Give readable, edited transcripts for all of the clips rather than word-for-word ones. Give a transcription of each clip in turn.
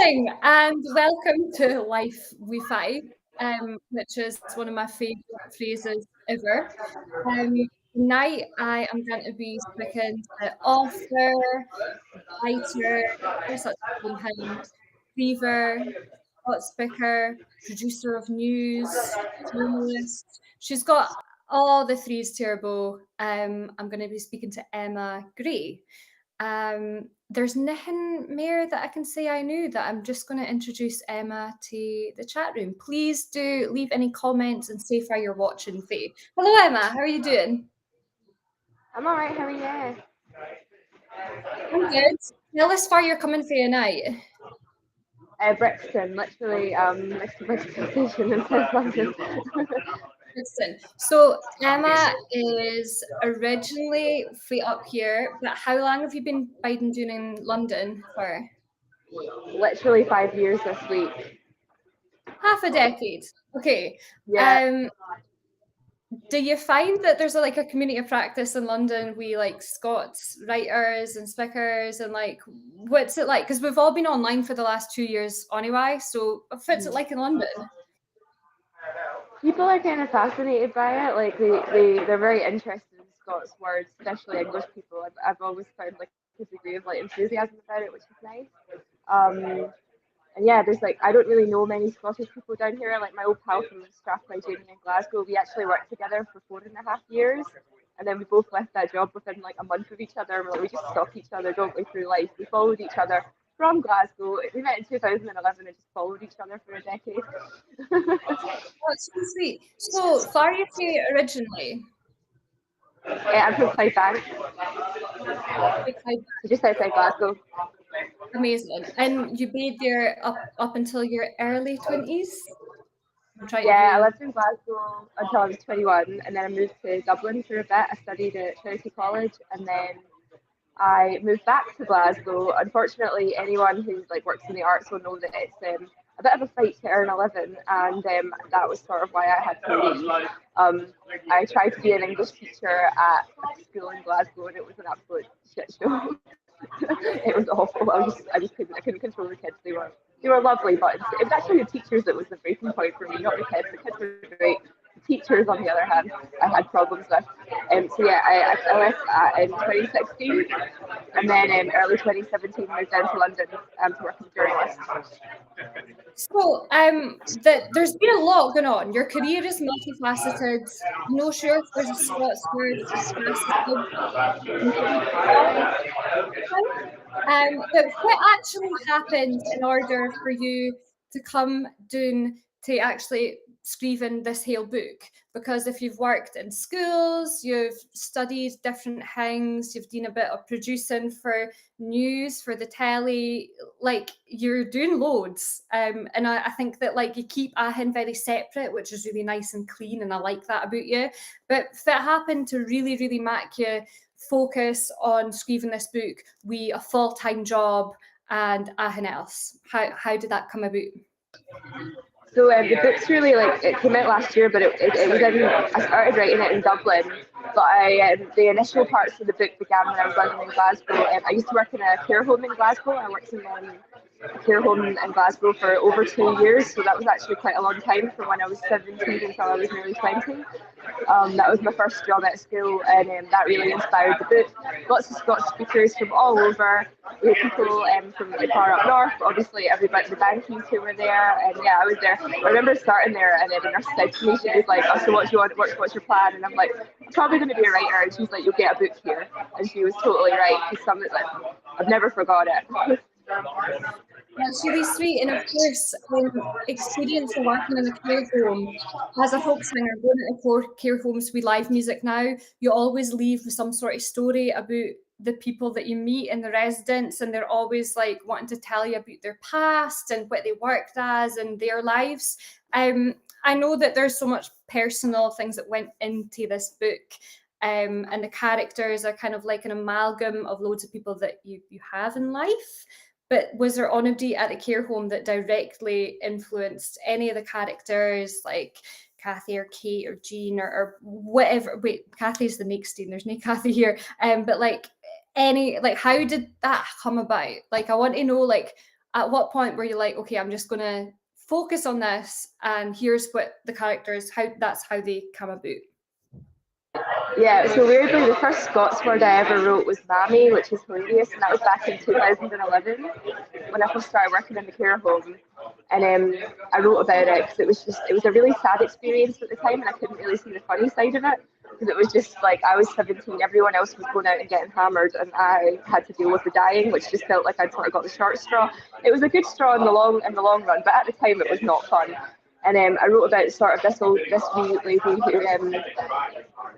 morning and welcome to Lyfe Wi Fyfe, which is one of my favourite phrases ever. Tonight I am going to be speaking to author, writer, all such thing, weaver, spot speaker, producer of news, journalist. She's got all the threes to her bow. I'm going to be speaking to Emma Grae. There's nothing more that I can say I knew that I'm just going to introduce Emma to the chat room. Please do leave any comments and say where you're watching from. Hello, Emma. How are you doing? I'm all right. How are you? I'm good. Tell us where you're coming from tonight. Brixton, literally next to Brixton Station in South London. Listen, so Emma is originally from up here, but how long have you been biding doing in London for? Literally 5 years this week. Half a decade. Okay. Yeah. Do you find that there's a community of practice in London with like Scots writers and speakers and like what's it like? Because we've all been online for the last 2 years anyway. So what's it like in London? People are kind of fascinated by it. Like they're very interested in Scots words, especially English people. I've always found like a degree of like enthusiasm about it, which is nice. And yeah, there's like I don't really know many Scottish people down here. Like my old pal from Strathclyde Uni in Glasgow, we actually worked together for 4.5 years, and then we both left that job within like a month of each other. Like, we just stalked each other, don't we, through life. We followed each other from Glasgow. We met in 2011 and just followed each other for a decade. That's so sweet. So far you say originally? I'm from Clydebank, just outside Glasgow. Amazing. And you made there up until your early 20s? Yeah, I lived in Glasgow until I was 21, and then I moved to Dublin for a bit. I studied at Trinity College, and then I moved back to Glasgow. Unfortunately, anyone who like works in the arts will know that it's a bit of a fight to earn a living, and that was sort of why I had to leave. I tried to be an English teacher at a school in Glasgow, and it was an absolute shit show. It was awful. I couldn't control the kids. They were lovely, but it was actually the teachers that was the breaking point for me, not the kids. The kids were great. The teachers, on the other hand, I had problems with. So yeah, I left in 2016, and then in early 2017 moved down to London to work as a journalist. So there's been a lot going on. Your career is multifaceted. I'm not sure if there's a Scots word for but what actually happened in order for you to come down to actually scriving this whole book? Because if you've worked in schools, you've studied different things, you've done a bit of producing for news, for the telly, like you're doing loads. And I think that like you keep Ahin very separate, which is really nice and clean, and I like that about you. But if it happened to really, really make you focus on scriving this book with a full-time job and anything else, how did that come about? So the book's really like it came out last year, but it was I started writing it in Dublin, but the initial parts of the book began when I was living in Glasgow. I used to work in a care home in Glasgow. I worked in a care home in Glasgow for over 2 years, so that was actually quite a long time from when I was 17 until I was nearly 20. That was my first job at school, and that really inspired the book. Lots of Scots speakers from all over. We had people from like far up north, obviously everybody, the bankies who were there, and yeah, I was there. I remember starting there, and then the nurse said to me, she was like, "Oh, so what do you want? What's your plan?" And I'm like, "I'm probably going to be a writer." And she's like, "You'll get a book here," and she was totally right. Because something like I've never forgot it. That's really sweet. And of course, experience of working in a care home as a folk singer, going into care homes with live music now, you always leave with some sort of story about the people that you meet and the residents, and they're always like wanting to tell you about their past and what they worked as and their lives. I know that there's so much personal things that went into this book. And the characters are kind of like an amalgam of loads of people that you have in life. But was there anybody at the care home that directly influenced any of the characters, like Kathy or Kate or Jean or whatever? Wait, Kathy's the next scene. There's no Kathy here. But like how did that come about? Like, I want to know, like, at what point were you like, okay, I'm just going to focus on this, and here's what the characters, that's how they come about? Yeah, so weirdly, the first Scots word I ever wrote was mammy, which is hilarious, and that was back in 2011 when I first started working in the care home. And I wrote about it because it was a really sad experience at the time, and I couldn't really see the funny side of it because it was just like I was 17, everyone else was going out and getting hammered, and I had to deal with the dying, which just felt like I'd sort of got the short straw. It was a good straw in the long run, but at the time it was not fun. And I wrote about sort of this wee lady who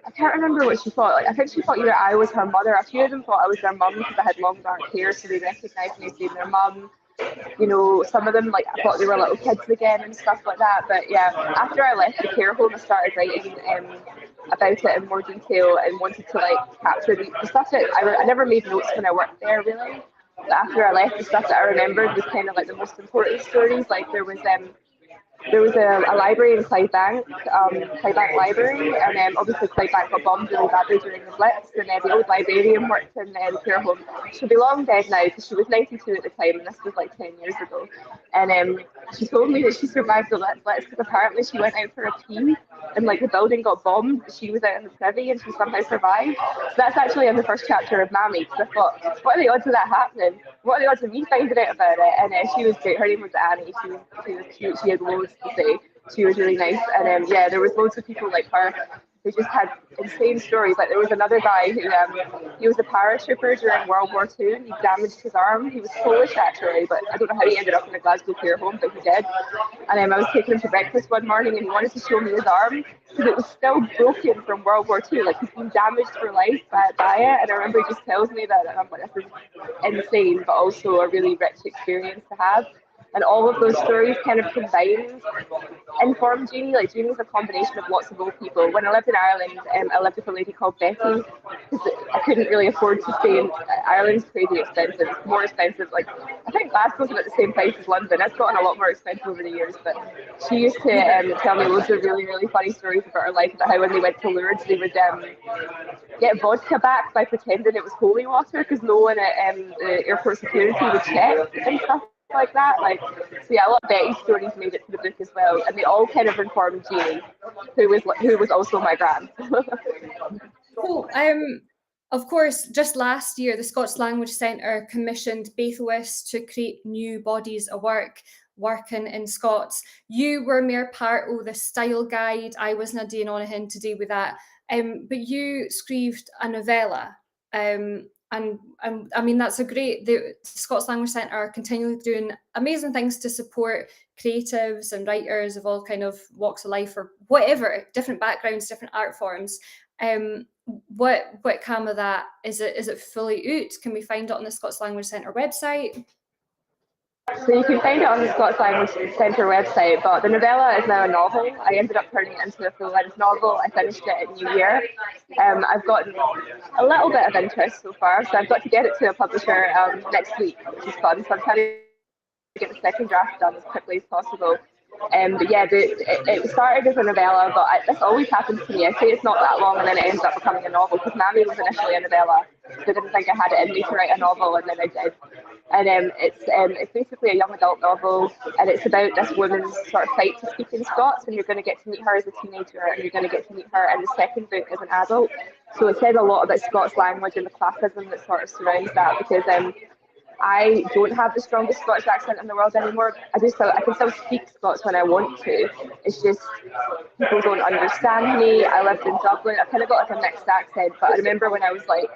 I can't remember what she thought. Like, I think she thought either I was her mother. A few of them thought I was their mum because I had long dark hair, so they recognised me as being their mum. You know, some of them like I thought they were little kids again and stuff like that. But yeah, after I left the care home, I started writing about it in more detail and wanted to like capture the stuff that I never made notes when I worked there really. But after I left, the stuff that I remembered was kind of like the most important stories. Like there was a library in Clydebank, Clydebank Library, and obviously Clydebank got bombed really badly during the Blitz, and the old librarian worked in the care home. She'll be long dead now because she was 92 at the time, and this was like 10 years ago. And she told me that she survived the Blitz because apparently she went out for a pee, and like the building got bombed, but she was out in the privy and she somehow survived. So that's actually in the first chapter of Mammy, because I thought, what are the odds of that happening? What are the odds of me finding out about it? And she was great. Her name was Annie. She was cute. She had loads to say. She was really nice. And yeah, there was loads of people like her who just had insane stories. Like there was another guy who he was a paratrooper during World War II, and he damaged his arm. He was Polish actually, but I don't know how he ended up in a Glasgow care home, but he did. And I was taking him to breakfast one morning, and he wanted to show me his arm because it was still broken from World War II. Like he's been damaged for life by it. And I remember he just tells me that, and I'm like, this is insane, but also a really rich experience to have. And all of those stories kind of combined and formed Jeannie. Like Jeannie's a combination of lots of old people. When I lived in Ireland, I lived with a lady called Betty because I couldn't really afford to stay in Ireland's crazy expensive. It's more expensive. Like I think Glasgow's about the same price as London. It's gotten a lot more expensive over the years. But she used to tell me loads of really, really funny stories about her life, about how when they went to Lourdes, they would get vodka back by pretending it was holy water because no one at the airport security would check and stuff like that. Like, so yeah, a lot of Betty's stories made it to the book as well, and they all kind of informed Jeannie, who was also my gran. So, of course, just last year, the Scots Language Centre commissioned Baithwist to create new bodies of work working in Scots. You were mere part of the style guide. I wasn't doing anything to do with that. But you scrived a novella. And I mean, that's the Scots Language Centre are continually doing amazing things to support creatives and writers of all kind of walks of life or whatever, different backgrounds, different art forms. What came of that? Is it fully out? Can we find it on the Scots Language Centre website? So you can find it on the Scots Language Centre website, but the novella is now a novel. I ended up turning it into a full-length novel. I finished it in New Year. I've gotten a little bit of interest so far, so I've got to get it to a publisher next week, which is fun. So I'm trying to get the second draft done as quickly as possible. But yeah, it started as a novella, but this always happens to me. I say it's not that long, and then it ends up becoming a novel, because Mammy was initially a novella, so I didn't think I had it in me to write a novel, and then I did. And it's basically a young adult novel, and it's about this woman's sort of fight to speak in Scots, and you're going to get to meet her as a teenager, and you're going to get to meet her in the second book as an adult. So it says a lot about Scots language and the classism that sort of surrounds that, because I don't have the strongest Scottish accent in the world anymore. I can still speak Scots when I want to. It's just people don't understand me. I lived in Dublin. I kind of got like a mixed accent, but I remember when I was like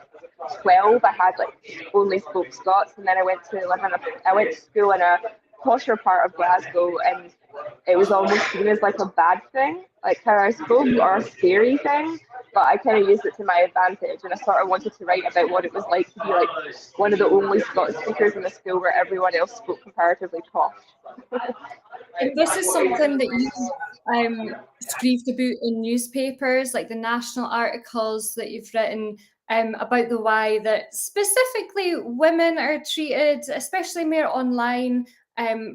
12, I had like only spoke Scots, and then I went to school in a posher part of Glasgow, and it was almost seen as like a bad thing, like how I spoke, or a scary thing. But I kind of used it to my advantage, and I sort of wanted to write about what it was like to be like one of the only Scots speakers in the school where everyone else spoke comparatively posh. And this is something that you scrived about in newspapers, like the national articles that you've written about the way that specifically women are treated, especially more online,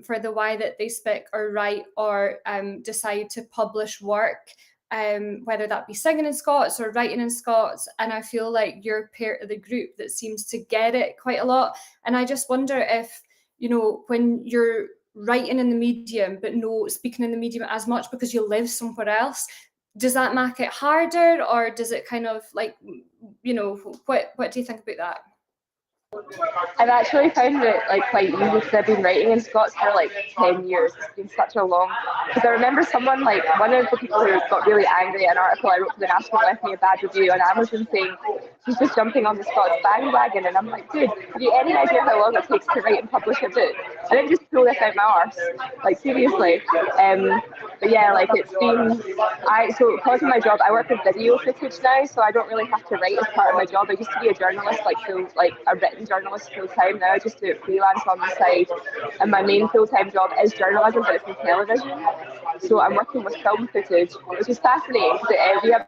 for the way that they speak or write or decide to publish work. Whether that be singing in Scots or writing in Scots. And I feel like you're part of the group that seems to get it quite a lot. And I just wonder if you know, when you're writing in the medium but no speaking in the medium as much because you live somewhere else, does that make it harder, or does it kind of like, you know, what do you think about that? I've actually found it like quite easy because I've been writing in Scots for like 10 years. It's been such a long, because I remember someone, like one of the people who got really angry at an article I wrote for the National left me a bad review on Amazon saying she's just jumping on the Scots bandwagon, and I'm like, dude, have you any idea how long it takes to write and publish a book? I didn't just pull this out my arse, like seriously. But yeah, like it's been, so because of my job, I work with video footage now, so I don't really have to write as part of my job. I used to be a journalist, like a written journalist full time. Now I just do it freelance on the side, and my main full time job is journalism, but it's in television. So I'm working with film footage, which is fascinating because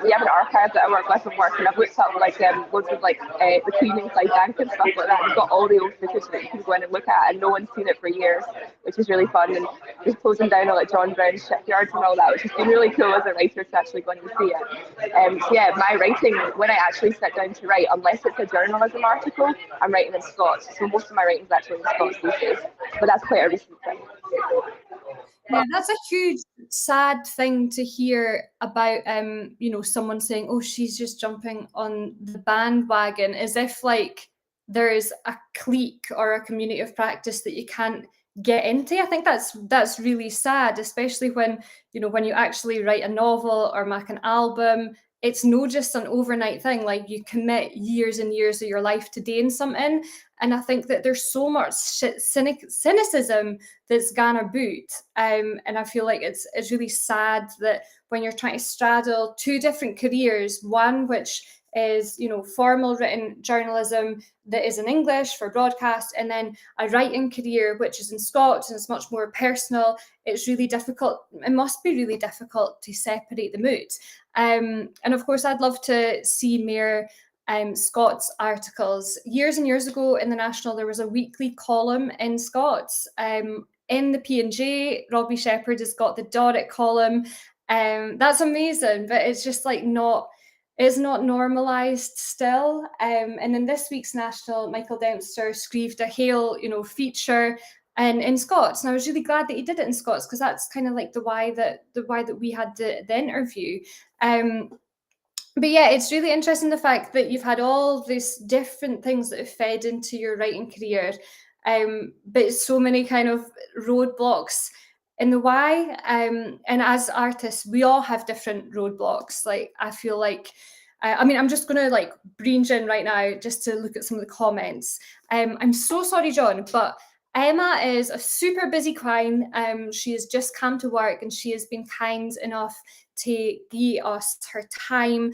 we have an archive that I work with and work, and I've looked up like loads of like the Queen and Clyde Bank and stuff like that. We've got all the old footage that you can go in and look at, and no one's seen it for years, which is really fun. And just closing down all like John Brown's shipyards and all that, which has been really cool as a writer to actually go and see it. So yeah, my writing, when I actually sit down to write, unless it's a journalism article, I'm writing in Scots. So most of my writing is actually in Scots these days, but that's quite a recent thing. Yeah, that's a huge sad thing to hear about, you know, someone saying, oh, she's just jumping on the bandwagon, as if like there is a clique or a community of practice that you can't get into. I think that's really sad, especially when, you know, when you actually write a novel or make an album, it's no just an overnight thing. Like you commit years and years of your life to doing something. And I think that there's so much cynicism that's gone about. And I feel like it's really sad that when you're trying to straddle two different careers, one which is, you know, formal written journalism that is in English for broadcast, and then a writing career which is in Scots and it's much more personal, it's really difficult. It must be really difficult to separate them out. And of course, I'd love to see more Scots articles. Years and years ago in the National, there was a weekly column in Scots. In the P&J, Robbie Shepherd has got the Doric column. That's amazing, but it's just like it's not normalised still. And in this week's National, Michael Dempster screeved a Hail, you know, feature in Scots, and I was really glad that he did it in Scots, because that's kind of like the why that we had the interview. But yeah, it's really interesting the fact that you've had all these different things that have fed into your writing career, but so many kind of roadblocks in the why. And as artists, we all have different roadblocks. Like I feel like, I mean, I'm just going to like breach in right now just to look at some of the comments. I'm so sorry, John, but Emma is a super busy queen. She has just come to work and she has been kind enough to give us her time.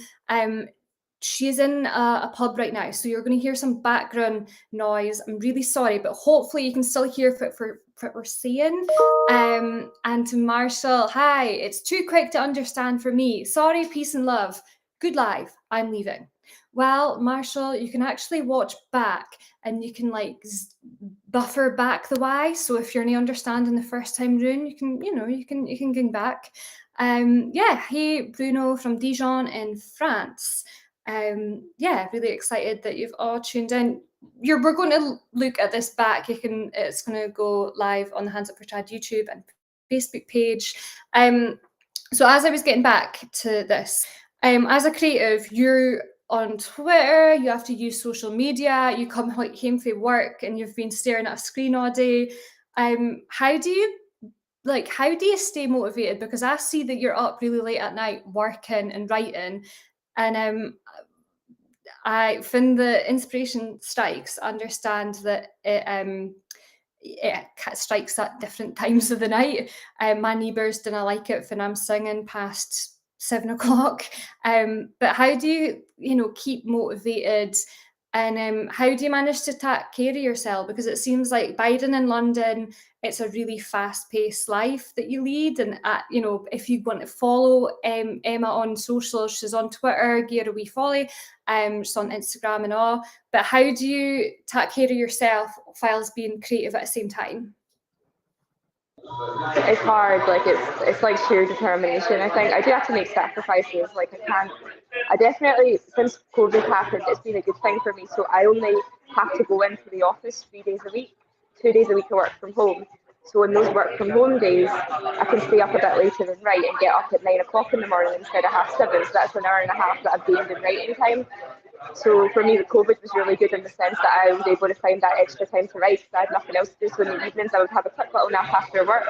She's in a pub right now, so you're going to hear some background noise. I'm really sorry, but hopefully you can still hear what we're saying. And to Marshall, hi, it's too quick to understand for me. Sorry, peace and love. Good life, I'm leaving. Well, Marshall, you can actually watch back and you can like buffer back the why. So if you're not understanding the first time round, you can, you know, you can go back. Yeah, hey Bruno from Dijon in France. Yeah, really excited that you've all tuned in. We're going to look at this back. It's going to go live on the Hands Up for Trad YouTube and Facebook page. So as I was getting back to this, as a creative, you're on Twitter, you have to use social media, you come home from work and you've been staring at a screen all day. How do you stay motivated? Because I see that you're up really late at night working and writing, and I find the inspiration strikes. Understand that it strikes at different times of the night. My neighbours didn't like it when I'm singing past 7 o'clock. But how do you keep motivated? And how do you manage to take care of yourself? Because it seems like Biden in London, it's a really fast-paced life that you lead. And if you want to follow Emma on social, she's on Twitter, give her a wee follow. She's on Instagram and all. But how do you take care of yourself whilst being creative at the same time? It's hard. Like it's like sheer determination. I think I do have to make sacrifices. Like I definitely, since COVID happened, it's been a good thing for me. So I only have to go into the office 3 days a week. 2 days a week I work from home. So in those work from home days, I can stay up a bit later and write and get up at 9 o'clock in the morning instead of 7:30. So that's an hour and a half that I've gained in writing time. So for me, the COVID was really good in the sense that I was able to find that extra time to write because I had nothing else to do. So in the evenings, I would have a quick little nap after work,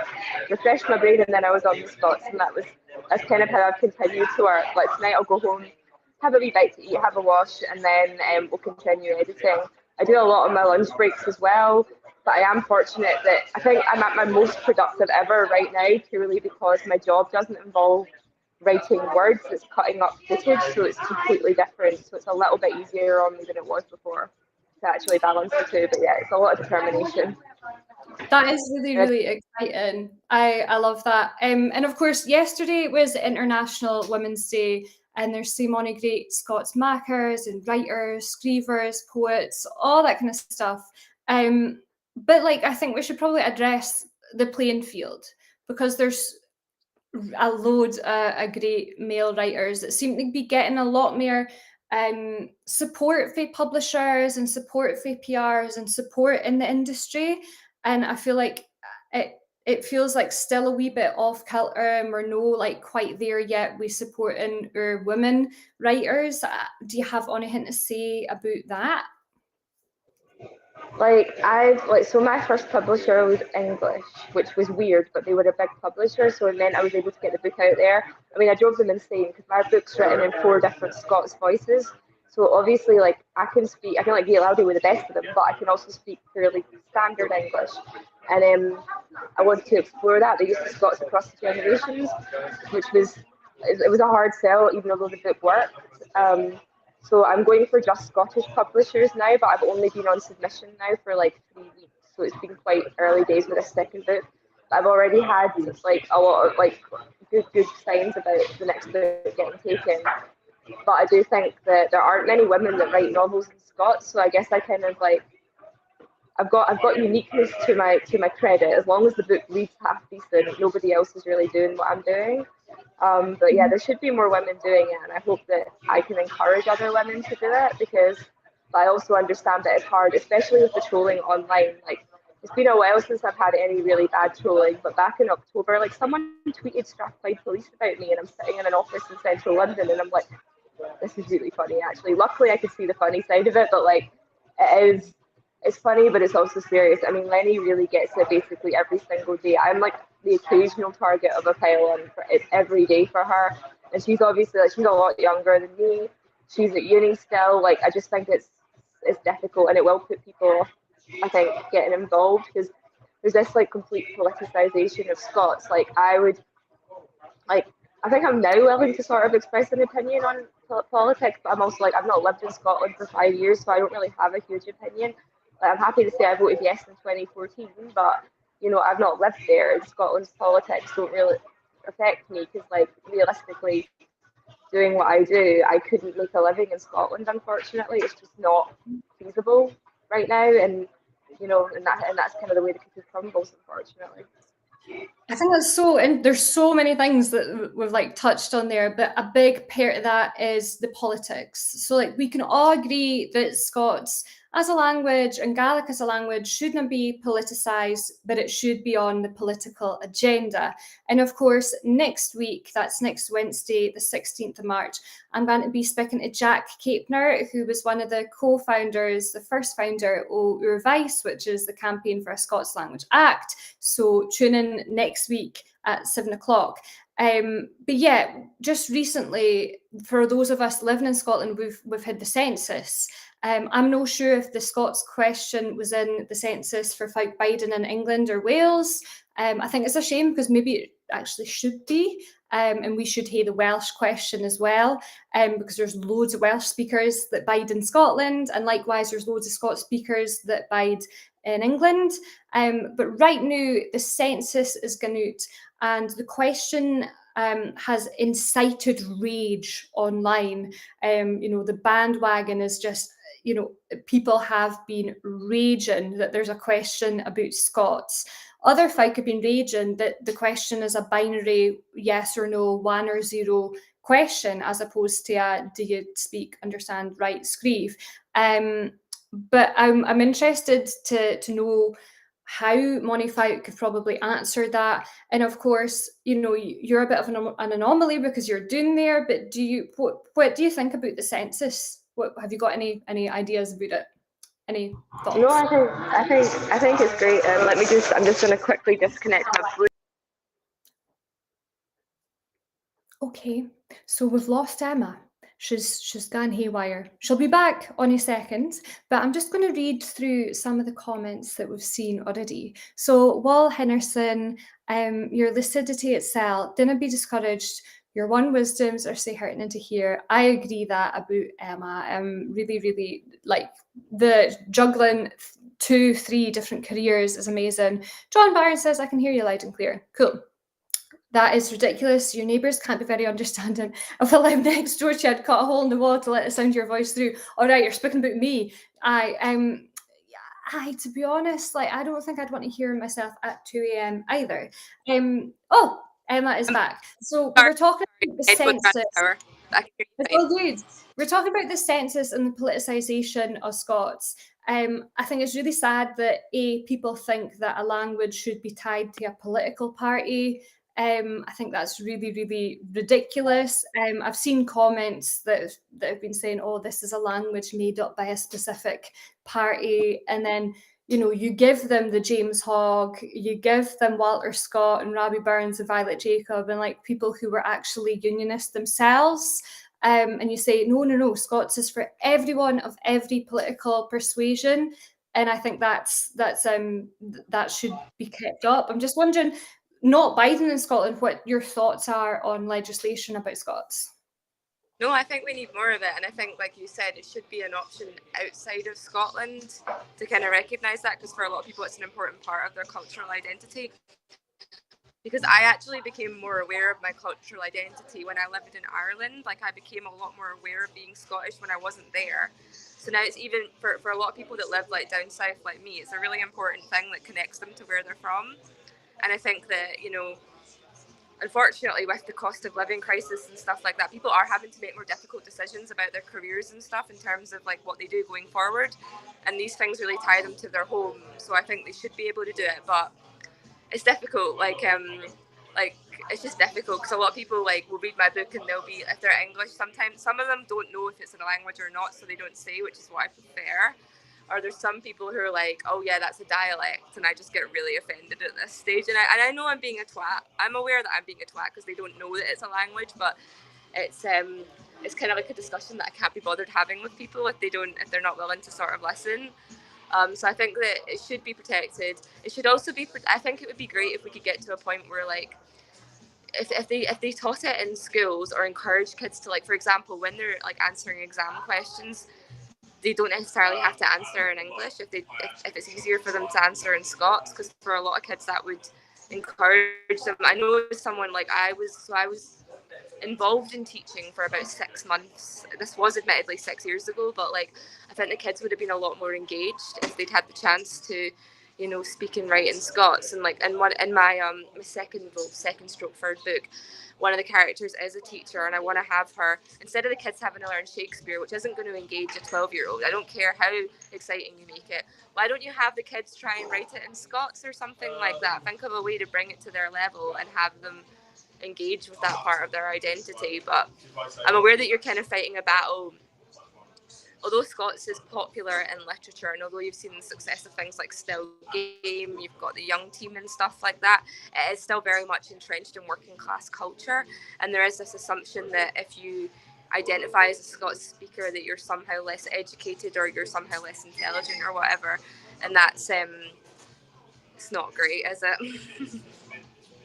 refresh my brain, and then I was on the Scots. And that's kind of how I've continued to work. Like tonight, I'll go home, have a wee bite to eat, have a wash, and then we'll continue editing. I do a lot on my lunch breaks as well. But I am fortunate that I think I'm at my most productive ever right now, purely because my job doesn't involve writing words, it's cutting up footage, so it's completely different. So it's a little bit easier on me than it was before to actually balance the two. But yeah, it's a lot of determination. That is really, really exciting. I love that. And of course, yesterday was International Women's Day, and there's so many great Scots makers and writers, screevers, poets, all that kind of stuff. But like, I think we should probably address the playing field, because there's a load of great male writers that seem to be getting a lot more support for publishers and support for PRs and support in the industry. And I feel like it feels like still a wee bit off kilter, and we're no like quite there yet with supporting our women writers. Do you have anything to say about that? So my first publisher was English, which was weird, but they were a big publisher, so it meant I was able to get the book out there. I mean, I drove them insane because my book's written in 4 different Scots voices. So obviously, like I can like get loudy with the best of them, but I can also speak fairly standard English. And I wanted to explore that. They used the Scots across the generations, which was it was a hard sell, even though the book worked. So I'm going for just Scottish publishers now, but I've only been on submission now for like 3 weeks. So it's been quite early days with this second book. But I've already had like a lot of like good signs about the next book getting taken. But I do think that there aren't many women that write novels in Scots. So I guess I kind of like I've got uniqueness to my credit. As long as the book reads half decent, nobody else is really doing what I'm doing. But yeah, there should be more women doing it, and I hope that I can encourage other women to do it, because I also understand that it's hard, especially with the trolling online. Like, it's been a while since I've had any really bad trolling, but back in October, like someone tweeted Strathclyde Police about me, and I'm sitting in an office in central London, and I'm like, this is really funny actually. Luckily, I could see the funny side of it, but like, it's funny, but it's also serious. I mean, Lenny really gets it basically every single day. I'm like the occasional target of a pile-on for it every day for her, and she's obviously like she's a lot younger than me. She's at uni still. Like, I just think it's difficult, and it will put people off, I think, getting involved, because there's this like complete politicization of Scots. I think I'm now willing to sort of express an opinion on politics, but I'm also like, I've not lived in Scotland for 5 years, so I don't really have a huge opinion. Like, I'm happy to say I voted yes in 2014, but I've not lived there, and Scotland's politics don't really affect me, because like realistically, doing what I do, I couldn't make a living in Scotland. Unfortunately, it's just not feasible right now, and that's kind of the way the cookie crumbles, unfortunately. I think that's so, and there's so many things that we've like touched on there, but a big part of that is the politics. So like we can all agree that Scots as a language and Gaelic as a language shouldn't be politicised, but it should be on the political agenda. And of course, next week, that's next Wednesday, the 16th of March, I'm going to be speaking to Jack Capner, who was one of the co-founders, the first founder of Ur Vice, which is the Campaign for a Scots Language Act. So tune in next week at 7 o'clock. But yeah, just recently, for those of us living in Scotland, we've had the census. I'm not sure if the Scots question was in the census for Folk Biden in England or Wales. I think it's a shame, because maybe it actually should be, and we should hear the Welsh question as well, because there's loads of Welsh speakers that bide in Scotland, and likewise there's loads of Scots speakers that bide in England. But right now the census is going out, and the question has incited rage online. The bandwagon is just, people have been raging that there's a question about Scots. Other folk have been raging that the question is a binary yes or no, 1 or 0 question, as opposed to a do you speak, understand, write, screeve. But I'm interested to know how Moni Fyfe could probably answer that. And of course, you know, you're a bit of an anomaly because you're doing there, but what do you think about the census? What have you got any ideas about it? Any thoughts? No, I think it's great. I'm just going to quickly disconnect my Bluetooth. Okay, so we've lost Emma. She's gone haywire. She'll be back on a second, but I'm just going to read through some of the comments that we've seen already. So Wall Henderson, your lucidity itself, didn't be discouraged. Your one wisdoms are say hurting into here. I agree that about Emma. Really, really like the juggling 2-3 different careers is amazing. John Barron says, I can hear you loud and clear. Cool. That is ridiculous. Your neighbours can't be very understanding. If I lived next door to you, I'd cut a hole in the wall to let the sound of your voice through. All right, you're speaking about me. To be honest, like I don't think I'd want to hear myself at 2 a.m. either. Emma is back. So we were talking about the census. It's all good. We're talking about the census and the politicisation of Scots. I think it's really sad that people think that a language should be tied to a political party. I think that's really, really ridiculous. I've seen comments that have been saying, "Oh, this is a language made up by a specific party," and then you give them the James Hogg, you give them Walter Scott and Robbie Burns and Violet Jacob, and like people who were actually unionists themselves. And you say, no, Scots is for everyone of every political persuasion. And I think that should be kept up. I'm just wondering, not Biden in Scotland, what your thoughts are on legislation about Scots. No, I think we need more of it. And I think, like you said, it should be an option outside of Scotland to kind of recognise that, because for a lot of people, it's an important part of their cultural identity. Because I actually became more aware of my cultural identity when I lived in Ireland. Like I became a lot more aware of being Scottish when I wasn't there. So now it's even for a lot of people that live like down south like me, it's a really important thing that connects them to where they're from. And I think that, unfortunately with the cost of living crisis and stuff like that, people are having to make more difficult decisions about their careers and stuff in terms of like what they do going forward. And these things really tie them to their home. So I think they should be able to do it, but it's difficult. It's just difficult because a lot of people will read my book and they'll be, if they're English, sometimes some of them don't know if it's in a language or not, so they don't say, which is what I prefer. Or there's some people who are like, oh yeah, that's a dialect, and I just get really offended at this stage. And I know I'm being a twat. I'm aware that I'm being a twat because they don't know that it's a language, but it's kind of like a discussion that I can't be bothered having with people if they're not willing to sort of listen. So I think that it should be protected. It should also be. I think it would be great if we could get to a point where if they taught it in schools or encourage kids to for example, when they're answering exam questions, they don't necessarily have to answer in English if it's easier for them to answer in Scots, because for a lot of kids that would encourage them. I know someone I was involved in teaching for about 6 months. This was admittedly 6 years ago, but I think the kids would have been a lot more engaged if they'd had the chance to speak and write in Scots. And in my second stroke third book, one of the characters is a teacher, and I want to have her, instead of the kids having to learn Shakespeare, which isn't going to engage a 12-year-old, I don't care how exciting you make it, why don't you have the kids try and write it in Scots or something like that? Think of a way to bring it to their level and have them engage with that part of their identity. But I'm aware that you're kind of fighting a battle. Although Scots is popular in literature, and although you've seen the success of things like Still Game, you've got the Young Team and stuff like that, it is still very much entrenched in working class culture. And there is this assumption that if you identify as a Scots speaker, that you're somehow less educated or you're somehow less intelligent or whatever. And that's it's not great, is it?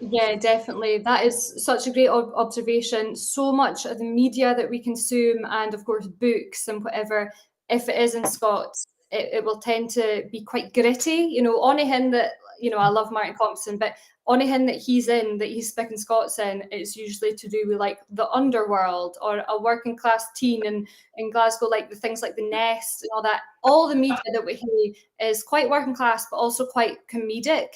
Yeah, definitely. That is such a great observation. So much of the media that we consume, and of course books and whatever, if it is in Scots, it will tend to be quite gritty. On a hin that, I love Martin Compson, but on a hin that he's speaking Scots in, it's usually to do with the underworld or a working class teen in Glasgow, the things like The Nest and all that. All the media that we hear is quite working class, but also quite comedic.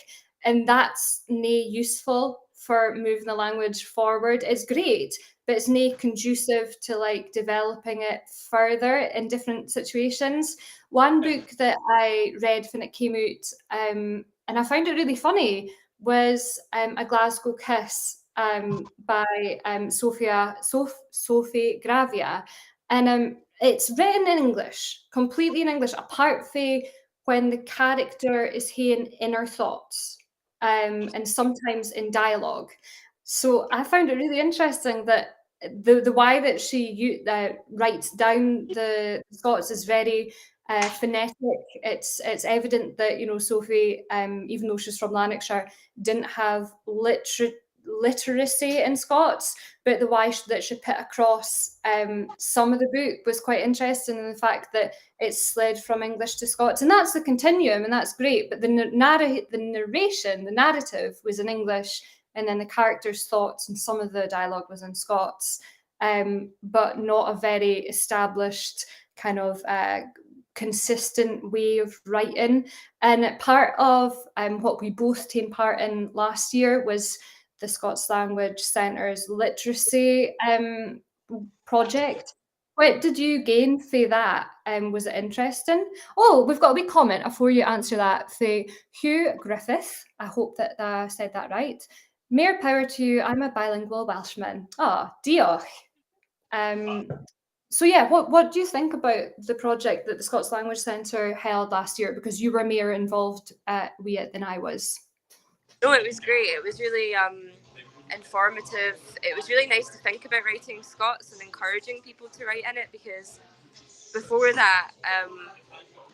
And that's nae useful for moving the language forward. It's great, but it's nae conducive to developing it further in different situations. One book that I read when it came out and I found it really funny, was A Glasgow Kiss by Sophie Gravia. And it's written in English, completely in English, apart from when the character is saying inner thoughts, and sometimes in dialogue. So I found it really interesting that the way that she writes down the Scots is very phonetic. It's evident that, you know, Sophie, even though she's from Lanarkshire, didn't have literacy in Scots, but the way that she put across some of the book was quite interesting, in the fact that it's slid from English to Scots, and that's the continuum, and that's great. But the narration, the narrative was in English, and then the characters' thoughts and some of the dialogue was in Scots, but not a very established kind of consistent way of writing. And part of what we both taken part in last year was the Scots Language Centre's literacy project. What did you gain for that? Was it interesting? Oh, we've got a wee comment before you answer that for Hugh Griffith. I hope that I said that right. Mere power to you. I'm a bilingual Welshman. Ah, diolch. So yeah, what do you think about the project that the Scots Language Centre held last year? Because you were more involved with it than I was. No, it was great. It was really informative. It was really nice to think about writing Scots and encouraging people to write in it, because before that,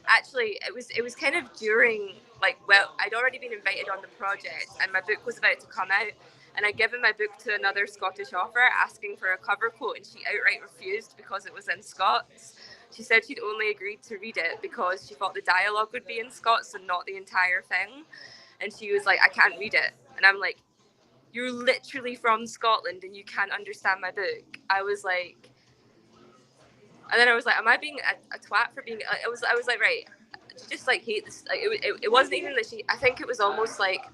actually it was kind of during, like, well, I'd already been invited on the project and my book was about to come out, and I'd given my book to another Scottish author asking for a cover quote, and she outright refused because it was in Scots. She said she'd only agreed to read it because she thought the dialogue would be in Scots and not the entire thing. And she was like, I can't read it. And I'm like, you're literally from Scotland and you can't understand my book. I was like, and then I was like, am I being a twat for being, I was like, right, she just like hate this. Like, it wasn't even that she, I think it was almost like,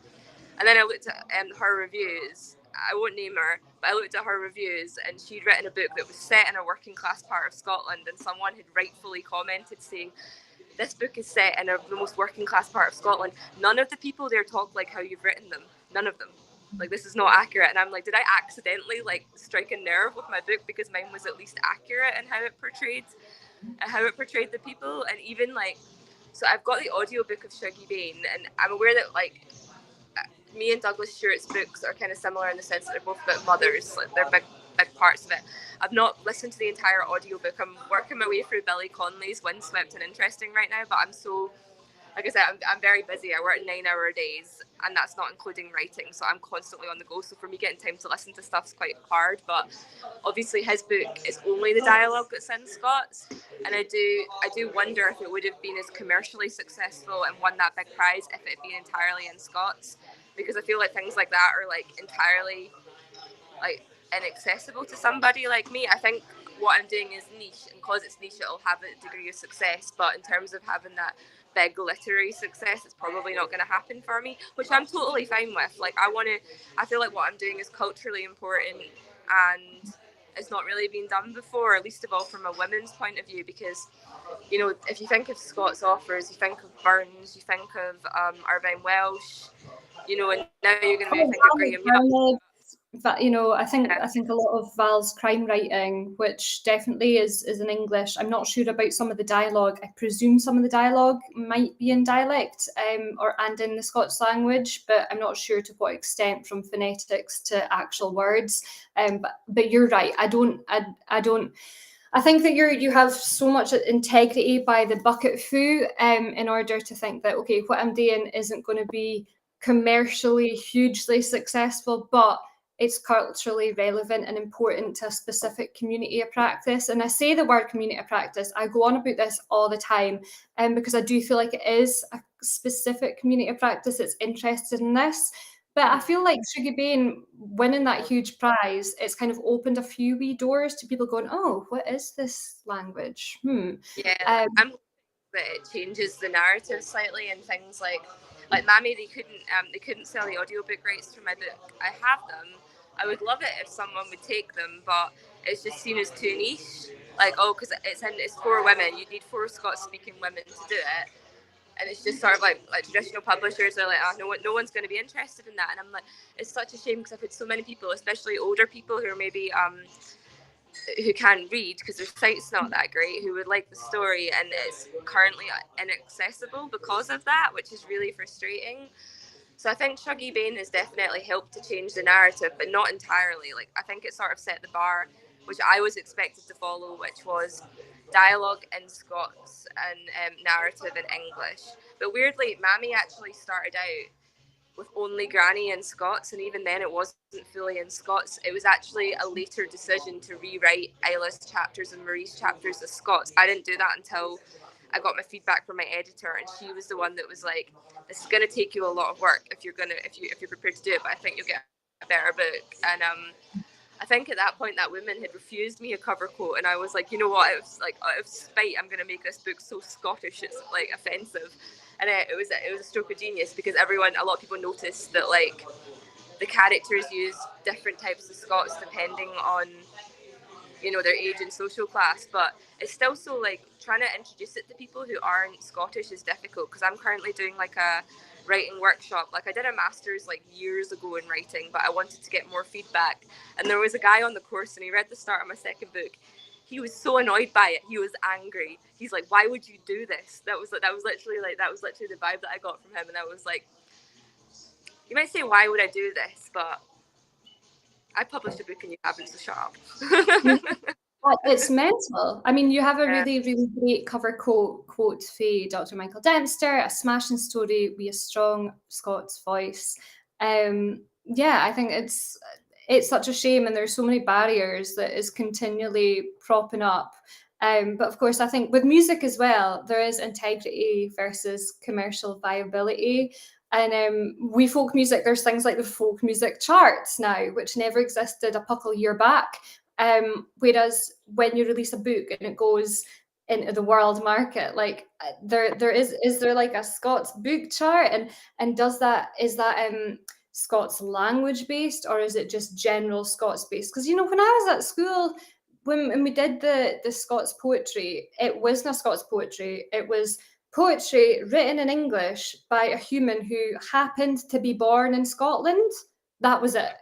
and then I looked at her reviews. I won't name her, but I looked at her reviews, and she'd written a book that was set in a working class part of Scotland, and someone had rightfully commented saying, this book is set in the most working class part of Scotland. None of the people there talk like how you've written them. None of them. Like, this is not accurate. And I'm like, did I accidentally like strike a nerve with my book because mine was at least accurate in how it portrayed the people? And even like, so I've got the audiobook of Shuggie Bain, and I'm aware that like me and Douglas Stewart's books are kind of similar in the sense that they're both about mothers. Like, they're big parts of it. I've not listened to the entire audiobook. I'm working my way through Billy Connolly's Windswept and Interesting right now, but I'm so, like I said, I'm very busy. I work 9-hour days, and that's not including writing, so I'm constantly on the go. So for me, getting time to listen to stuff's quite hard. But obviously his book is only the dialogue that's in Scots, and I do wonder if it would have been as commercially successful and won that big prize if it had been entirely in Scots, because I feel like things like that are like entirely like inaccessible to somebody like me. I think what I'm doing is niche, and because it's niche, it'll have a degree of success. But in terms of having that big literary success, it's probably not going to happen for me, which I'm totally fine with. Like, I feel like what I'm doing is culturally important, and it's not really been done before, least of all from a women's point of view, because, you know, if you think of Scots authors, you think of Burns, you think of Irvine Welsh, you know, and now you're going to maybe think of Graham Young. But, you know, I think a lot of Val's crime writing, which definitely is in English. I'm not sure about some of the dialogue. I presume some of the dialogue might be in dialect, and in the Scots language, but I'm not sure to what extent, from phonetics to actual words. But you're right. I think that you have so much integrity by the bucketful, in order to think that, okay, what I'm doing isn't going to be commercially hugely successful, but it's culturally relevant and important to a specific community of practice. And I say the word community of practice, I go on about this all the time, because I do feel like it is a specific community of practice that's interested in this. But I feel like Shuggie Bain winning that huge prize, it's kind of opened a few wee doors to people going, oh, what is this language? Yeah, I'm that it changes the narrative slightly, and things like Mammy, they couldn't sell the audiobook rights for my book. I have them. I would love it if someone would take them, but it's just seen as too niche. Like, oh, because it's for women, you need 4 Scots speaking women to do it. and it's just sort of like traditional publishers are like, oh, no one's going to be interested in that. And I'm like, it's such a shame, because I've had so many people, especially older people who are maybe who can't read because their sight's not that great, who would like the story, and it's currently inaccessible because of that, which is really frustrating. So I think Shuggie Bain has definitely helped to change the narrative, but not entirely. Like, I think it sort of set the bar, which I was expected to follow, which was dialogue in Scots and narrative in English. But weirdly, Mammy actually started out with only Granny in Scots, and even then it wasn't fully in Scots. It was actually a later decision to rewrite Isla's chapters and Marie's chapters as Scots. I didn't do that until I got my feedback from my editor, and she was the one that was like, "This is going to take you a lot of work if you're prepared to do it, but I think you'll get a better book." And I think at that point that woman had refused me a cover quote, and I was like, you know what? It was like, out of spite, I'm going to make this book so Scottish it's like offensive. And it was a stroke of genius, because a lot of people noticed that like the characters use different types of Scots depending on, you know, their age and social class, but it's still so like trying to introduce it to people who aren't Scottish is difficult, because I'm currently doing like a writing workshop. Like, I did a master's like years ago in writing, but I wanted to get more feedback, and there was a guy on the course, and he read the start of my second book. He was so annoyed by it. He was angry. He's like, "Why would you do this?" That was literally the vibe that I got from him, and I was like, you might say, "Why would I do this?" But I published a book and you haven't, so shut up. It's mental. I mean, you have a really, really great cover quote for Dr. Michael Dempster, a smashing story with a strong Scots voice. Yeah, I think it's such a shame, and there's so many barriers that is continually propping up. But of course, I think with music as well, there is integrity versus commercial viability. And we folk music, there's things like the folk music charts now, which never existed a couple year back. Whereas when you release a book and it goes into the world market, like there is there like a Scots book chart, and is that Scots language based, or is it just general Scots based? Because, you know, when I was at school, when we did the Scots poetry, it wasn't Scots poetry, it was poetry written in English by a human who happened to be born in Scotland. That was it.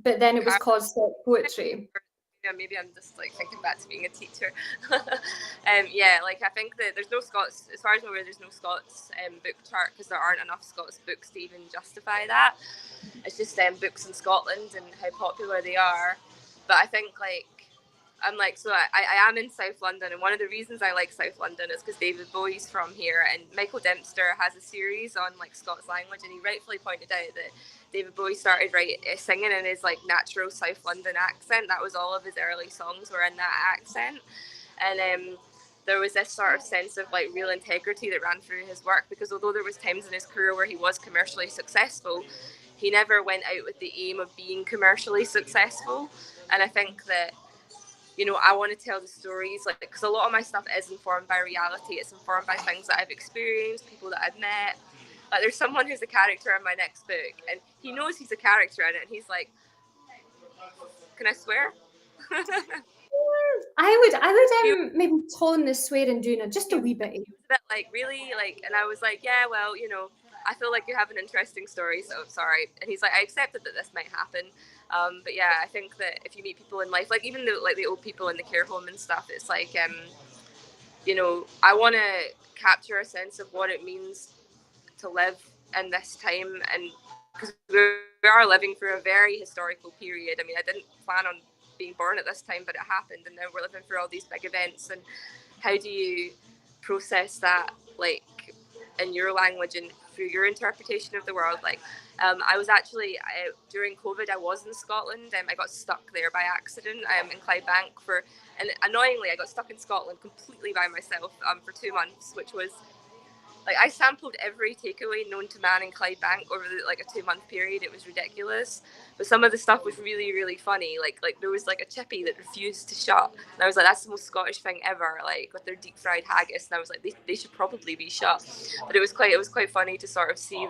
But then it was called Scots poetry. Yeah, maybe I'm just like thinking back to being a teacher. Yeah, like I think that there's no Scots, as far as I'm aware, there's no Scots book chart, because there aren't enough Scots books to even justify that. It's just books in Scotland and how popular they are. But I think like I'm like, so I am in South London, and one of the reasons I like South London is because David Bowie's from here, and Michael Dempster has a series on like Scots language, and he rightfully pointed out that David Bowie started singing in his like natural South London accent. That was all of his early songs were in that accent, and there was this sort of sense of like real integrity that ran through his work, because although there was times in his career where he was commercially successful, he never went out with the aim of being commercially successful. And I think that, you know, I want to tell the stories, like, because a lot of my stuff is informed by reality. It's informed by things that I've experienced, people that I've met. Like, there's someone who's a character in my next book, and he knows he's a character in it, and he's like, "Can I swear?" I would maybe tone the swearing down just a wee bit. He was a bit like, really, like, and I was like, yeah, well, you know, I feel like you have an interesting story, so sorry. And he's like, I accepted that this might happen. But yeah, I think that if you meet people in life, like even the old people in the care home and stuff, it's like, you know, I want to capture a sense of what it means to live in this time, and because we are living through a very historical period. I mean, I didn't plan on being born at this time, but it happened, and now we're living through all these big events. And how do you process that, like, in your language and through your interpretation of the world? Like, I was actually during COVID, I was in Scotland. I got stuck there by accident in Clydebank and annoyingly, I got stuck in Scotland completely by myself for 2 months, which was like, I sampled every takeaway known to man in Clydebank over like a 2-month period. It was ridiculous, but some of the stuff was really, really funny. Like there was like a chippy that refused to shut, and I was like, that's the most Scottish thing ever. Like with their deep fried haggis, and I was like, they should probably be shut. But it was quite funny to sort of see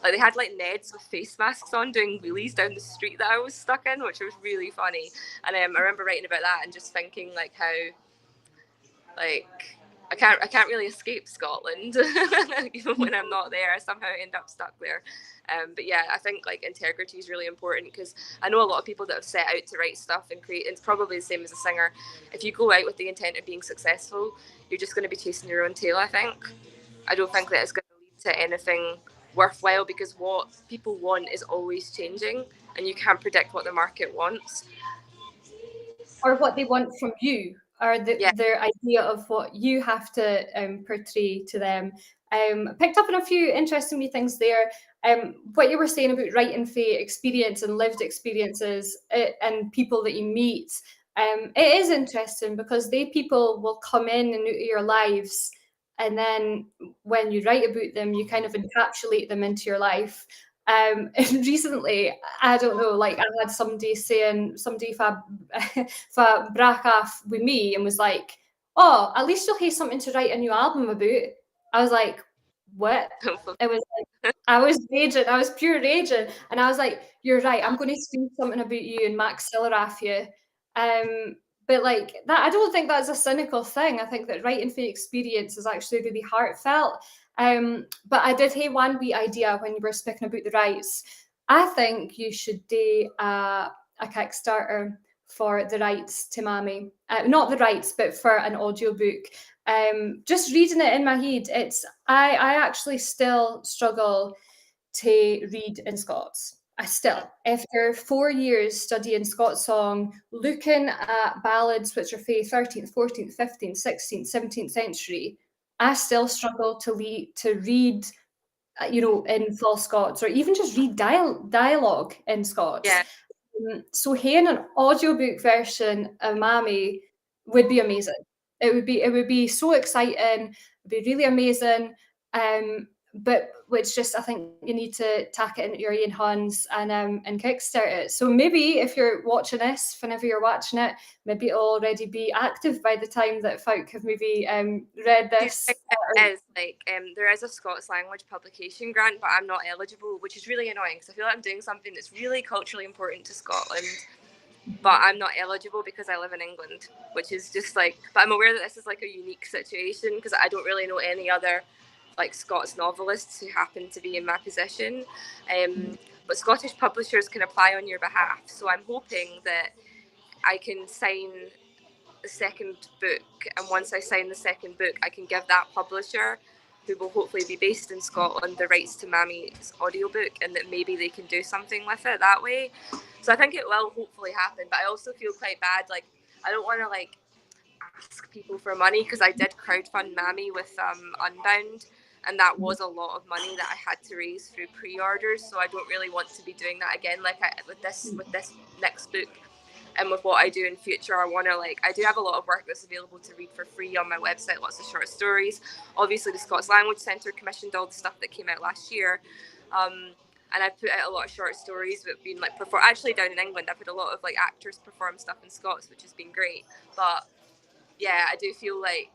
like they had like Neds with face masks on doing wheelies down the street that I was stuck in, which was really funny. And I remember writing about that and just thinking like how like I can't really escape Scotland. Even when I'm not there, I somehow end up stuck there. But yeah, I think like integrity is really important, because I know a lot of people that have set out to write stuff and create, and it's probably the same as a singer. If you go out with the intent of being successful, you're just going to be chasing your own tail, I think. I don't think that it's going to lead to anything worthwhile, because what people want is always changing, and you can't predict what the market wants. Or what they want from you, or Yeah. their idea of what you have to portray to them. Picked up on a few interesting wee things there. What you were saying about writing for experience and lived experiences and people that you meet. It is interesting because they people will come in and out of your lives, and then when you write about them, you kind of encapsulate them into your life. And recently, I don't know, like I had somebody saying, somebody fa brach off with me and was like, "Oh, at least you'll have something to write a new album about." I was like, "What?" It was like, I was raging, I was pure raging, and I was like, "You're right, I'm going to scream something about you and Max Siller off you." But like that, I don't think that's a cynical thing. I think that writing for experience is actually really heartfelt. But I did have one wee idea when you were speaking about the rights. I think you should do a Kickstarter for the rights to Mammy. Not the rights, but for an audiobook. Just reading it in my head, I actually still struggle to read in Scots. I still, after 4 years studying Scots song, looking at ballads which are from 13th, 14th, 15th, 16th, 17th century, I still struggle to read, in full Scots, or even just read dialogue in Scots. Yeah. So hearing an audiobook version of Mammy would be amazing. It would be so exciting. It'd be really amazing. But which just I think you need to tack it into your own hands and kickstart it. So maybe if you're watching this, whenever you're watching it, maybe it'll already be active by the time that folk have maybe read this. Is like there is a Scots language publication grant, but I'm not eligible, which is really annoying because I feel like I'm doing something that's really culturally important to Scotland, but I'm not eligible because I live in England, which is just like. But I'm aware that this is like a unique situation because I don't really know any other like Scots novelists who happen to be in my position. But Scottish publishers can apply on your behalf, so I'm hoping that I can sign the second book, and once I sign the second book, I can give that publisher, who will hopefully be based in Scotland, the rights to Mammy's audiobook, and that maybe they can do something with it that way. So I think it will hopefully happen, but I also feel quite bad, like I don't want to like ask people for money, because I did crowdfund Mammy with Unbound, and that was a lot of money that I had to raise through pre-orders, so I don't really want to be doing that again, like with this next book. And with what I do in future, I want to I do have a lot of work that's available to read for free on my website, lots of short stories. Obviously, the Scots Language Centre commissioned all the stuff that came out last year. And I've put out a lot of short stories that have been actually down in England, I've had a lot of actors perform stuff in Scots, which has been great. But yeah, I do feel like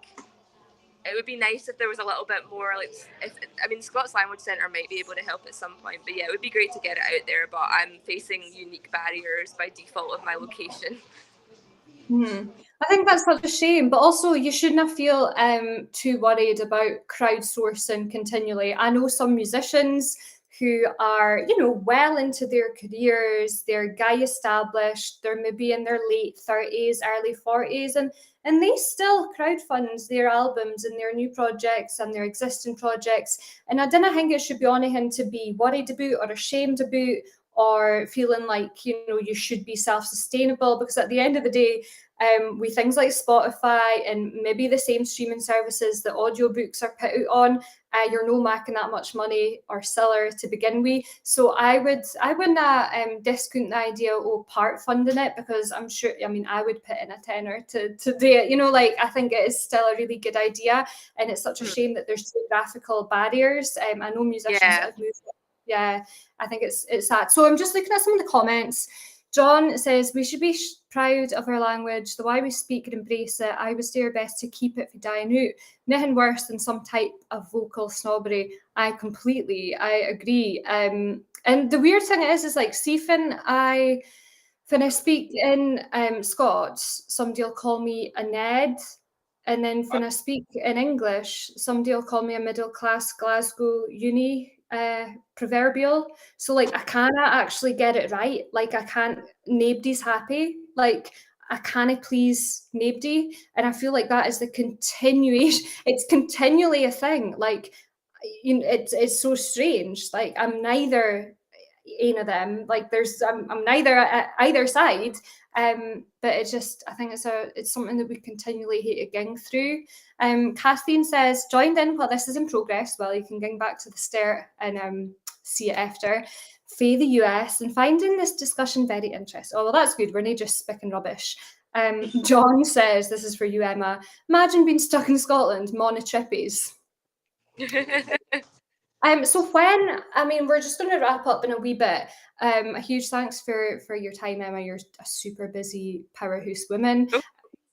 it would be nice if there was a little bit more Scots Language Centre might be able to help at some point, but yeah, it would be great to get it out there, but I'm facing unique barriers by default of my location. I think that's such a shame, but also you shouldn't feel too worried about crowdsourcing continually. I know some musicians who are, well into their careers, they're guy established, they're maybe in their late 30s, early 40s, and they still crowdfund their albums and their new projects and their existing projects. And I don't think it should be on him to be worried about or ashamed about, or feeling like, you should be self-sustainable, because at the end of the day, with things like Spotify and maybe the same streaming services that audiobooks are put out on, you're no making that much money or seller to begin with. So I wouldn't discount the idea of part funding it, because I'm sure, I would put in a tenner to do it. I think it is still a really good idea, and it's such a shame that there's geographical barriers. I know musicians that have moved. Yeah, I think it's sad. So I'm just looking at some of the comments. John says, we should be proud of our language, the way we speak and embrace it. I would do our best to keep it for dying out. Nothing worse than some type of vocal snobbery. I agree. And the weird thing is see, when I speak in Scots, somebody will call me a Ned, And then when I speak in English, somebody will call me a middle-class Glasgow uni proverbial. So like I can't actually get it right. Like I can't, nobody's happy. Like I can't please nobody. And I feel like that is the continuation, it's continually a thing. Like it's so strange. Like I'm neither any of them. Like I'm neither at either side. But it's just, I think it's something that we continually hate to ging through. Kathleen says, joined in while this is in progress. Well, you can ging back to the start and see it after. Fae the US and finding this discussion very interesting. Oh, well, that's good. We're not just spicking rubbish. John says, this is for you, Emma. Imagine being stuck in Scotland, Monotrippies. So we're just going to wrap up in a wee bit. A huge thanks for your time, Emma. You're a super busy powerhouse woman.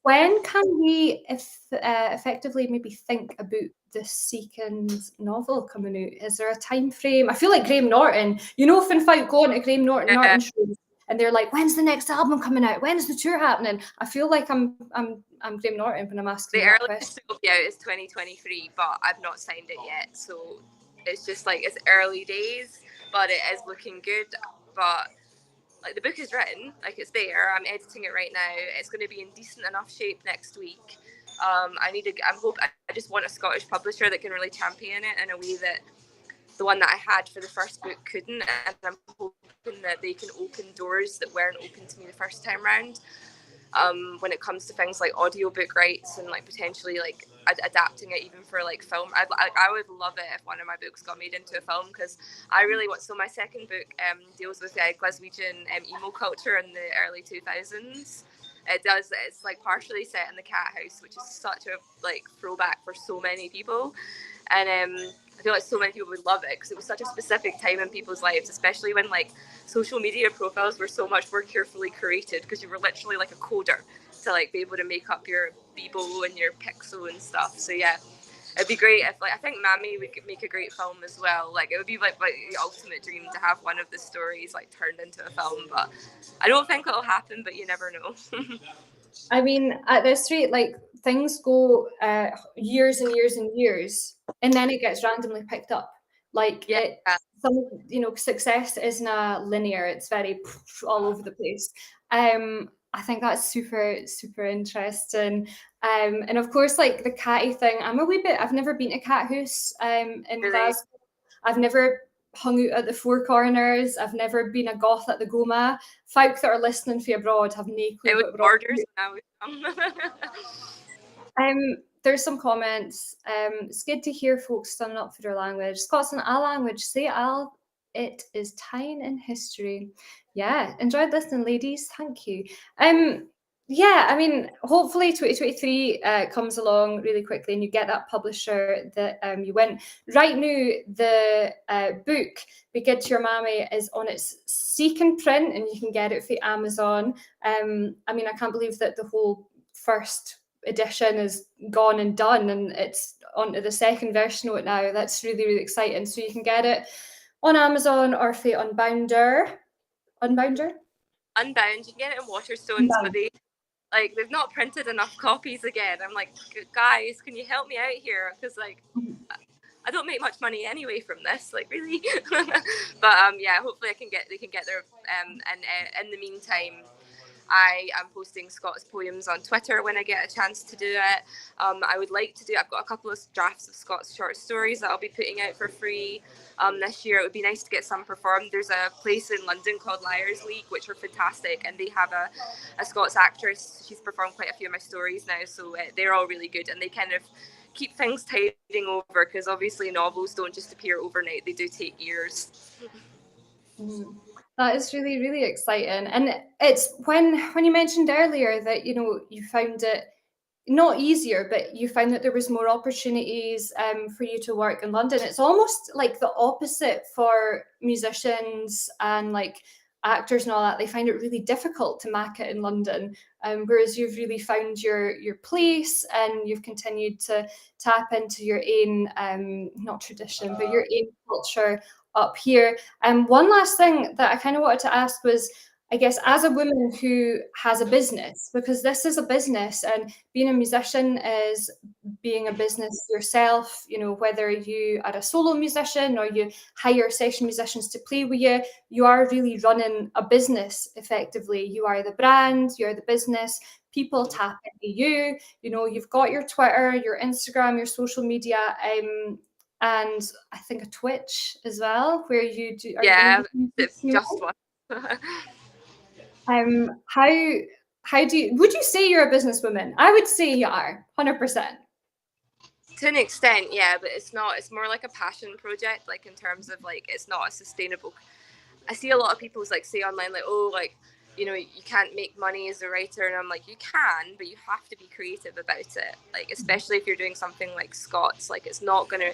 When can we effectively maybe think about the second novel coming out? Is there a time frame? I feel like Graham Norton, when folk go on to Graham Norton shows and they're like, when's the next album coming out? When's the tour happening? I feel like I'm Graham Norton when I'm asking that question. The earliest it will be out is 2023, but I've not signed it yet, so it's just like it's early days, but it is looking good. But like the book is written, like it's there. I'm editing it right now. It's going to be in decent enough shape next week. I just want a Scottish publisher that can really champion it in a way that the one that I had for the first book couldn't, and I'm hoping that they can open doors that weren't open to me the first time round. When it comes to things like audiobook rights and like potentially like adapting it even for like film, I would love it if one of my books got made into a film, because I really want. So my second book deals with Glaswegian emo culture in the early 2000s. It's like partially set in the Cat House, which is such a like throwback for so many people, and I feel like so many people would love it because it was such a specific time in people's lives, especially when like social media profiles were so much more carefully curated, because you were literally like a coder to like be able to make up your Bebo and your Pixel and stuff. So yeah, it'd be great if like I think Mammy would make a great film as well. Like it would be like the ultimate dream to have one of the stories like turned into a film, but I don't think it'll happen, but you never know. I mean, at this rate, like things go years and years and years, and then it gets randomly picked up. Like success isn't linear; it's very all over the place. I think that's super, super interesting. And of course, like the catty thing, I've never been to Cat House in Glasgow. I've never hung out at the Four Corners. I've never been a goth at the Goma. Folk that are listening from abroad have no clue what borders now. There's some comments. It's good to hear folks standing up for their language. Scots a language, say al, it is time in history. Yeah, enjoyed listening, ladies. Thank you. Yeah, I mean, hopefully 2023 comes along really quickly and you get that publisher that you went. Right now, the book, Be Good to Your Mammy, is on its second print and you can get it for Amazon. I mean, I can't believe that the whole first edition is gone and done and it's onto the second version of it now. That's really, really exciting. So you can get it on Amazon or for Unbounder. Unbound, you can get it in Waterstones, but they've not printed enough copies again. I'm like, guys, can you help me out here? Because like I don't make much money anyway from this, like really. But yeah, hopefully they can get there. And in the meantime, I am posting Scots poems on Twitter when I get a chance to do it. I would like to do. I've got a couple of drafts of Scots short stories that I'll be putting out for free this year. It would be nice to get some performed. There's a place in London called Liars League, which are fantastic, and they have a Scots actress. She's performed quite a few of my stories now, so they're all really good, and they kind of keep things tiding over, because obviously novels don't just appear overnight. They do take years. That is really, really exciting. And it's when you mentioned earlier that, you found it not easier, but you found that there was more opportunities for you to work in London. It's almost like the opposite for musicians and like actors and all that. They find it really difficult to make it in London, whereas you've really found your place and you've continued to tap into your own, not tradition, but your own culture up here. One last thing that I kind of wanted to ask was, I guess, as a woman who has a business, because this is a business and being a musician is being a business yourself, you know, whether you are a solo musician or you hire session musicians to play with you, you are really running a business effectively. You are the brand, you're the business, people tap into you, you know, you've got your Twitter, your Instagram, your social media, and I think a Twitch as well, where you do. Yeah, it's just one. How do you, would you say you're a businesswoman? I would say you are, 100%. To an extent, yeah, but it's not. It's more like a passion project, like in terms of like it's not a sustainable. I see a lot of people like say online, like, oh, like, you know, you can't make money as a writer, and I'm like, you can, but you have to be creative about it. Like, especially if you're doing something like Scots, like it's not gonna,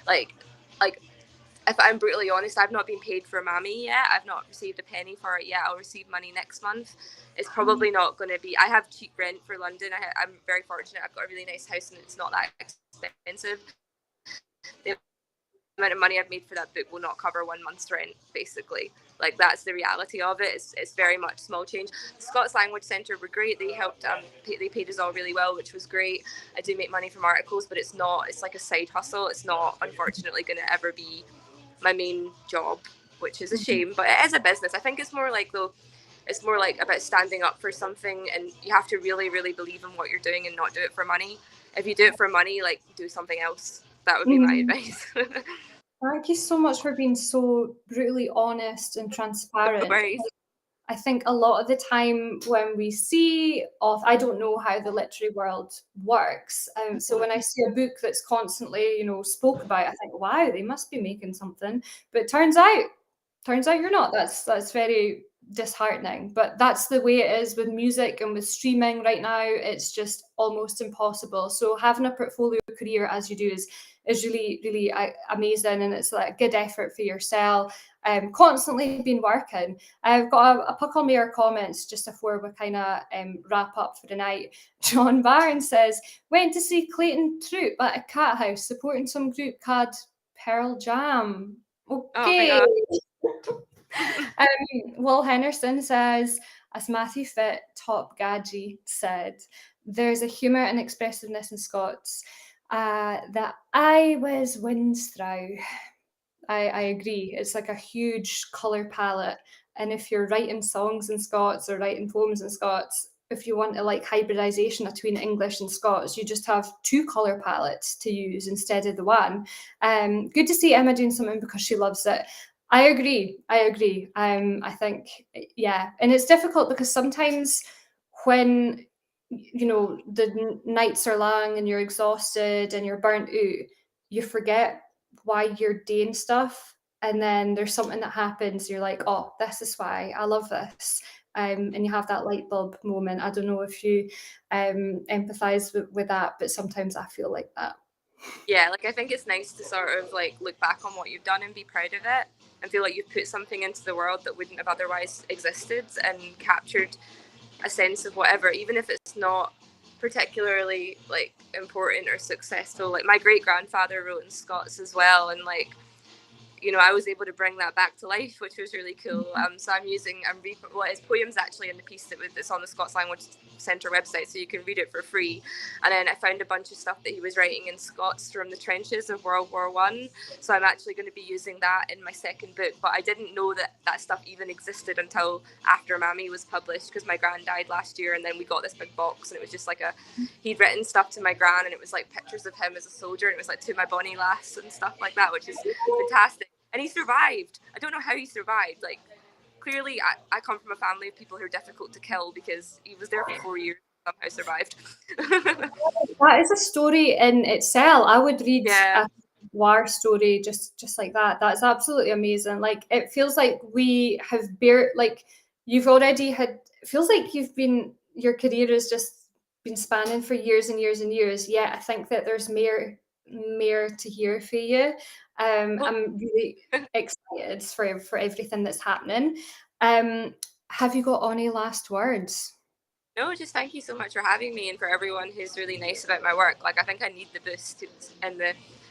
like if I'm brutally honest, I've not been paid for Mammy yet. I've not received a penny for it yet. I'll receive money next month. It's probably not going to be. I have cheap rent for London. I'm very fortunate. I've got a really nice house and it's not that expensive. The amount of money I've made for that book will not cover 1 month's rent, basically. Like, that's the reality of it. It's very much small change. The Scots Language Centre were great. They helped, they paid us all really well, which was great. I do make money from articles, but it's like a side hustle. It's not, unfortunately, going to ever be my main job, which is a shame, but it is a business. I think it's more like about standing up for something, and you have to really, really believe in what you're doing and not do it for money. If you do it for money, like, do something else. That would be my advice. Thank you so much for being so brutally honest and transparent. No worries. I think a lot of the time when we see I don't know how the literary world works. So when I see a book that's constantly, you know, spoke about, I think, wow, they must be making something. But turns out you're not. That's very disheartening. But that's the way it is with music and with streaming right now. It's just almost impossible. So having a portfolio career as you do is really, really amazing, and it's like a good effort for yourself. Constantly been working. I've got a couple more comments just before we kind of wrap up for the night. John Barron says, went to see Clayton Troop at a cat house supporting some group called Pearl Jam. Okay. Will Henderson says, as Matthew Fitt, top Gadgie, said, there's a humour and expressiveness in Scots that I was wins through. I agree. It's like a huge colour palette. And if you're writing songs in Scots or writing poems in Scots, if you want to like hybridization between English and Scots, you just have 2 colour palettes to use instead of the one. Good to see Emma doing something because she loves it. I agree. I think, yeah. And it's difficult because sometimes when, you know, the nights are long and you're exhausted and you're burnt out, you forget why you're doing stuff, and then there's something that happens, you're like, oh, this is why I love this, and you have that light bulb moment. I don't know if you empathize with that, but sometimes I feel like that. Yeah, like I think it's nice to sort of like look back on what you've done and be proud of it and feel like you've put something into the world that wouldn't have otherwise existed and captured a sense of whatever, even if it's not particularly like important or successful. Like my great grandfather wrote in Scots as well, and like, you know, I was able to bring that back to life, which was really cool. So his poem's actually in the piece that's on the Scots Language Centre website, so you can read it for free. And then I found a bunch of stuff that he was writing in Scots from the trenches of World War I. So I'm actually going to be using that in my second book. But I didn't know that stuff even existed until after Mammy was published, because my gran died last year, and then we got this big box, and it was just like he'd written stuff to my gran, and it was like pictures of him as a soldier, and it was like to my bonny lass and stuff like that, which is fantastic. And he survived. I don't know how he survived. Like, clearly, I come from a family of people who are difficult to kill, because he was there for 4 years and somehow survived. That is a story in itself. I would read a war story just like that. That's absolutely amazing. Like, it feels like we have you've already had, it feels like your career has just been spanning for years and years and years. Yeah, I think that there's more to hear for you. I'm really excited for everything that's happening. Have you got any last words? No, just thank you so much for having me, and for everyone who's really nice about my work. Like, I think I need the boost and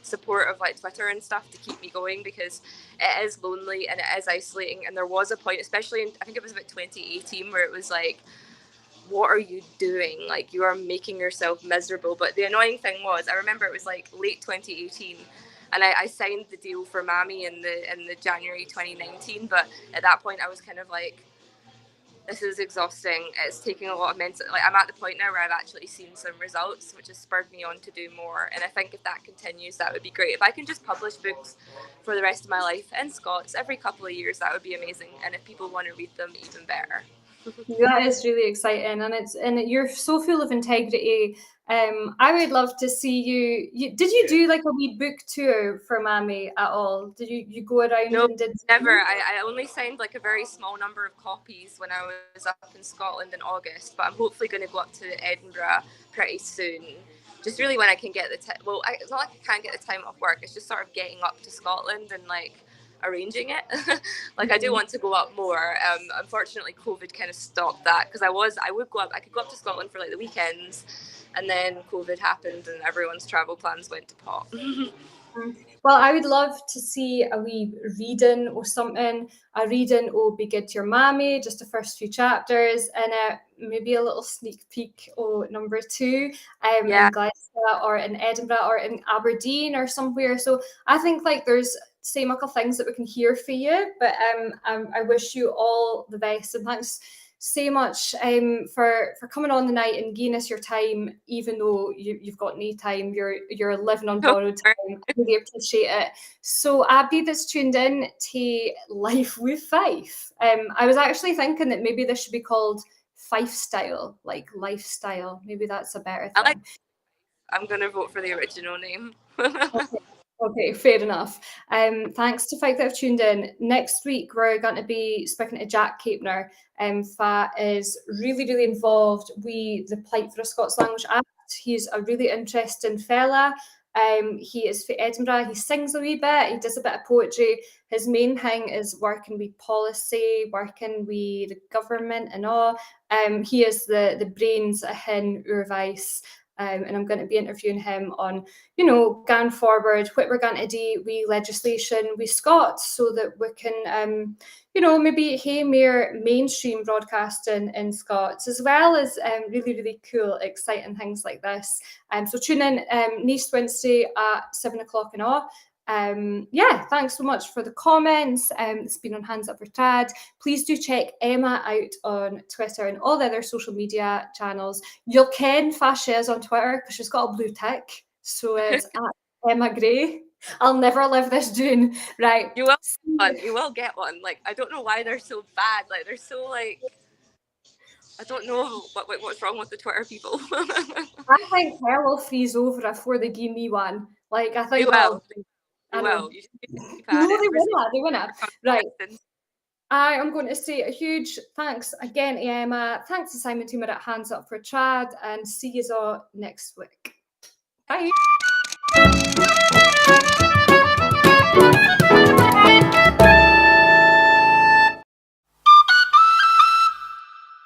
support of like Twitter and stuff to keep me going, because it is lonely and it is isolating. And there was a point, especially in, I think it was about 2018, where it was like, what are you doing? Like, you are making yourself miserable. But the annoying thing was, I remember it was like late 2018, and I signed the deal for Mammy in the January 2019. But at that point, I was kind of like, this is exhausting. It's taking a lot of mental. Like, I'm at the point now where I've actually seen some results, which has spurred me on to do more. And I think if that continues, that would be great. If I can just publish books for the rest of my life in Scots every couple of years, that would be amazing. And if people want to read them, even better. That is really exciting, and you're so full of integrity. I would love to see you. Did you do like a wee book tour for Mammy at all? Did you go around No, and did? never. I only signed like a very small number of copies when I was up in Scotland in August, but I'm hopefully going to go up to Edinburgh pretty soon. Just really when I can get the time. Well, it's not like I can't get the time off work. It's just sort of getting up to Scotland and like arranging it. Like, I do want to go up more. Unfortunately, COVID kind of stopped that, because I could go up to Scotland for like the weekends, and then COVID happened and everyone's travel plans went to pot. Well, I would love to see a wee reading or something. A reading will be good to your Mammy, just the first few chapters, and maybe a little sneak peek number 2 in Glasgow or in Edinburgh or in Aberdeen or somewhere. So I think like there's so much things that we can hear for you, but I wish you all the best, and thanks so much for coming on the night and giving us your time, even though you've got no time. You're living on borrowed time. I really appreciate it. So Abby that's tuned in to Lyfe Wi Fyfe. I was actually thinking that maybe this should be called Fyfe Style, like lifestyle. Maybe that's a better thing. I'm going to vote for the original name. Okay, fair enough. Thanks to Fyfe that have tuned in. Next week, we're going to be speaking to Jack Capner, that is really, really involved with the Plight for a Scots Language Act. He's a really interesting fella. He is for Edinburgh. He sings a wee bit. He does a bit of poetry. His main thing is working with policy, working with the government and all. He is the brains in Urvice. And I'm going to be interviewing him on, going forward, what we're going to do with legislation with Scots, so that we can, maybe have more mainstream broadcasting in Scots, as well as really, really cool, exciting things like this. So tune in next Wednesday at 7 o'clock and all. Thanks so much for the comments. It's been on Hands Up for Trad. Please do check Emma out on Twitter and all the other social media channels. You'll ken Fasha is on Twitter because she's got a blue tick. So it's at Emma Grae. I'll never live this doing. Right. You will get one. Like, I don't know why they're so bad. Like, they're so like, I don't know what's wrong with the Twitter people. I think hell will freeze over before they give me one. Like, I think they will. Well, you should they win it. Right. I am going to say a huge thanks again to Emma. Thanks to Simon Toomer at Hands Up for Trad, and see you all next week. Bye.